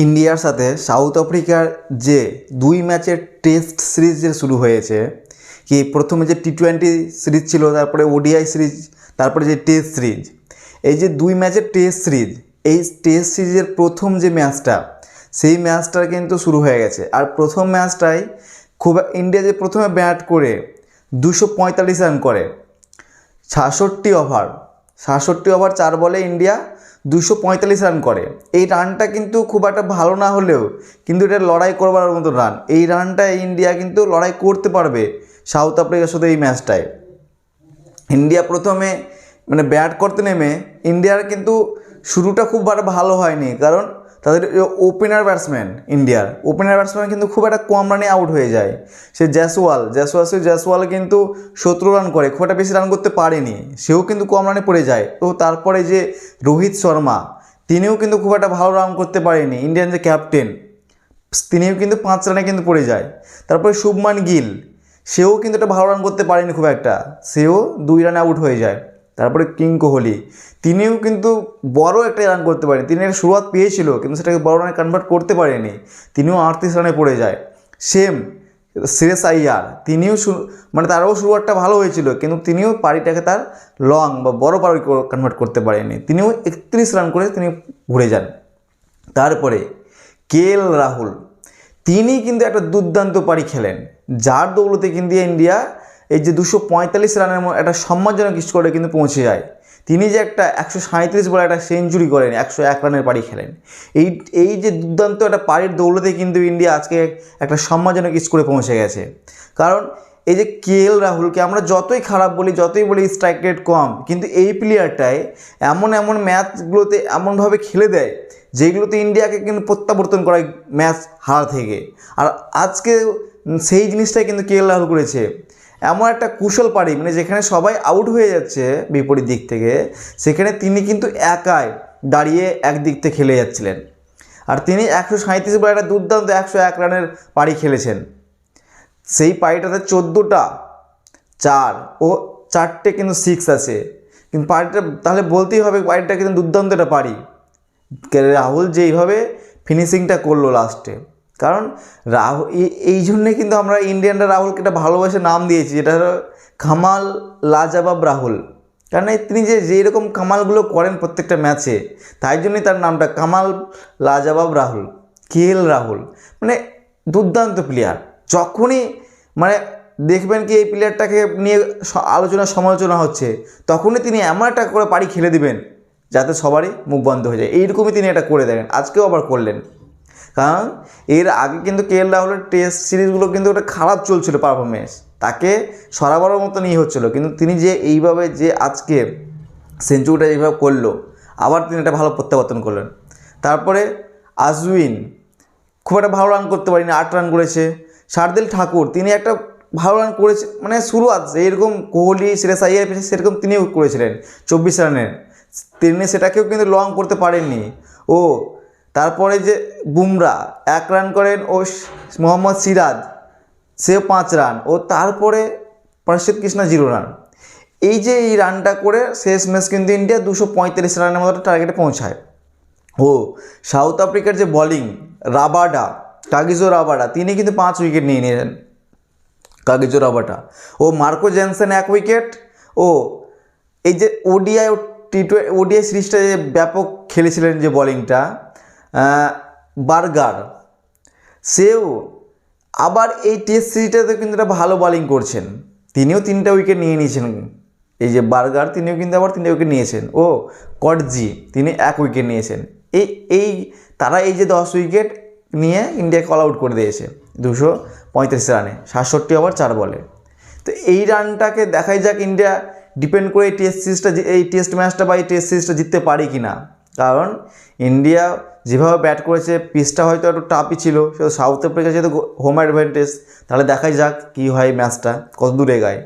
ইন্ডিয়ার সাথে সাউথ আফ্রিকার যে 2 ম্যাচের টেস্ট সিরিজ যে শুরু হয়েছে, কি প্রথমে যে টি20 সিরিজ ছিল, তারপরে ওডিআই সিরিজ, তারপরে যে টেস্ট সিরিজ, এই যে 2 ম্যাচের টেস্ট সিরিজ, এই টেস্ট সিরিজের প্রথম যে ম্যাচটা, সেই ম্যাচটা কিন্তু শুরু হয়ে গেছে। আর প্রথম ম্যাচটাই ইন্ডিয়া যে প্রথমে ব্যাট করে 245 রান করে, 66 ওভার 4 বলে ইন্ডিয়া 245 রান করে। এই রানটা কিন্তু খুব একটা ভালো না হলেও কিন্তু এটা লড়াই করবার মতো রান। এই রানটা ইন্ডিয়া কিন্তু লড়াই করতে পারবে সাউথ আফ্রিকার সাথে এই ম্যাচটায়। ইন্ডিয়া প্রথমে ব্যাট করতে নেমে ইন্ডিয়ার কিন্তু শুরুটা খুব ভালো হয়নি, কারণ তাদের ইন্ডিয়ার ওপেনার ব্যাটসম্যান কিন্তু খুব একটা কম রানে আউট হয়ে যায়। সে জয়সওয়াল কিন্তু 17 রান করে, খুব একটা বেশি রান করতে পারেনি, সেও কিন্তু কম রানে পড়ে যায়। তো তারপরে যে রোহিত শর্মা, তিনিও কিন্তু খুব একটা ভালো রান করতে পারেনি, ইন্ডিয়ান যে ক্যাপ্টেন, তিনিও কিন্তু 5 রানে কিন্তু পড়ে যায়। তারপরে শুভমান গিল, সেও কিন্তু একটা ভালো রান করতে পারেনি খুব একটা, সেও 2 রানে আউট হয়ে যায়। তারপরে কিং কোহলি, তিনিও কিন্তু বড় একটা রান করতে পারেনি, তিনি একটা শুরুয়াত পেয়েছিল কিন্তু সেটাকে বড় রানে কনভার্ট করতে পারেনি, তিনিও 38 রানে পড়ে যায়। সেম শ্রেয়স আইয়ার, তিনিও তারও শুরুয়াতটা ভালো হয়েছিল কিন্তু তিনিও পারিটাকে তার লং বা বড় পারি কনভার্ট করতে পারেনি, তিনিও 31 রান করে তিনি ঘুরে যান। তারপরে রাহুল, তিনি কিন্তু একটা দুর্দান্ত পারি খেলেন, যার দৌলতে কিন্তু ইন্ডিয়া এই যে 245 রানের একটা সম্মানজনক স্কোরে কিন্তু পৌঁছে যায়। তিনি যে একটা 137 বলে একটা সেঞ্চুরি করেন, 101 রানের পারি খেলেন। এই যে দুর্দান্ত একটা পারির দৌলতে কিন্তু ইন্ডিয়া আজকে একটা সম্মানজনক স্কোরে পৌঁছে গেছে। কারণ এই যে রাহুলকে আমরা যতই খারাপ বলি, যতই বলি স্ট্রাইক রেট কম, কিন্তু এই প্লেয়ারটাই এমন ম্যাচগুলোতে এমনভাবে খেলে দেয় যেগুলোতে ইন্ডিয়াকে কিন্তু প্রত্যাবর্তন করায় ম্যাচ হারা থেকে। আর আজকে সেই জিনিসটাই কিন্তু রাহুল করেছে। এমন একটা কুশল পারি, যেখানে সবাই আউট হয়ে যাচ্ছে বিপরীত দিক থেকে, সেখানে তিনি কিন্তু একাই দাঁড়িয়ে একদিক থেকে খেলে যাচ্ছিলেন। আর তিনি 137 বলে একটা দুর্দান্ত 101 রানের পারি খেলেছেন। সেই পারিটাতে 14টা 4 ও 4টে কিন্তু 6 আছে, কিন্তু পারিটা তাহলে বলতেই হবে পারিটা কিন্তু দুর্দান্ত একটা পারি। রাহুল যেইভাবে ফিনিশিংটা করলো লাস্টে, কারণ রাহুল এই জন্যে কিন্তু আমরা ইন্ডিয়ানরা রাহুলকে একটা ভালোবাসে নাম দিয়েছি, যেটা হলো কামাল লাজবাব রাহুল। কারণ তিনি যেরকম কামালগুলো করেন প্রত্যেকটা ম্যাচে, তাই জন্যই তার নামটা কামাল লাজবাব রাহুল। রাহুল দুর্দান্ত প্লেয়ার। যখনই দেখবেন কি এই প্লেয়ারটাকে নিয়ে সমালোচনা হচ্ছে, তখনই তিনি এমন একটা করে পারি খেলে দিবেন যাতে সবারই মুখ বন্ধ হয়ে যায়। এইরকমই তিনি এটা করে দেখেন, আজকেও আবার করলেন। কারণ এর আগে কিন্তু রাহুলের টেস্ট সিরিজগুলো কিন্তু একটা খারাপ চলছিল পারফরমেন্স, তাকে সরাবরের মতো নিয়ে হচ্ছিলো, কিন্তু তিনি যে এইভাবে যে আজকে সেঞ্চুরিটা এইভাবে করলো, আবার তিনি একটা ভালো প্রত্যাবর্তন করলেন। তারপরে আজউইন খুব একটা ভালো রান করতে পারেনি, 8 রান করেছে। শার্দুল ঠাকুর, তিনি একটা ভালো রান করেছে, শুরুয়াত এরকম কোহলি শ্রেয়স আইয়ার পেছে সেরকম তিনিও করেছিলেন 24 রানের, তিনি সেটাকেও কিন্তু লং করতে পারেননি। ও তারপরে যে বুমরা 1 রান করেন, ও মোহাম্মদ সিরাজ সেও 5 রান, ও তারপরে প্রসিদ্ধ কৃষ্ণা 0 রান। এই যে এই রানটা করে শেষ ম্যাচ কিন্তু ইন্ডিয়া 245 রানের মতো টার্গেটে পৌঁছায়। ও সাউথ আফ্রিকার যে বোলিং কাগিজো রাবাডা, তিনি কিন্তু 5 উইকেট নিয়ে নিয়েছেন। কাগিজো রাবাডা ও মার্কো জেনসেন 1 উইকেট। ও এই যে ওডিআই সিরিজটা যে ব্যাপক খেলেছিলেন যে বোলিংটা, বার্গার, সেও আবার এই টেস্ট সিরিজটাতে কিন্তু একটা ভালো বোলিং করছেন, তিনিও 3টা উইকেট নিয়ে নিয়েছেন। এই যে বার্গার, তিনিও কিন্তু আবার 3টা উইকেট নিয়েছেন। ও কটজি, তিনি 1 উইকেট নিয়েছেন। তারা এই যে 10 উইকেট নিয়ে ইন্ডিয়াকে অল আউট করে দিয়েছে 235 রানে, 67 ওভার 4 বলে। তো এই রানটাকে দেখাই যাক ইন্ডিয়া ডিপেন্ড করে এই টেস্ট ম্যাচটা বা এই টেস্ট সিরিজটা জিততে পারি কি না। কারণ ইন্ডিয়া যেভাবে ব্যাট করেছে, পিচটা হয়তো একটু টাফই ছিল, সেটা সাউথ আফ্রিকা যেহেতু হোম অ্যাডভান্টেজ, তাহলে দেখাই যাক কী হয় ম্যাচটা, কত দূর এগায়।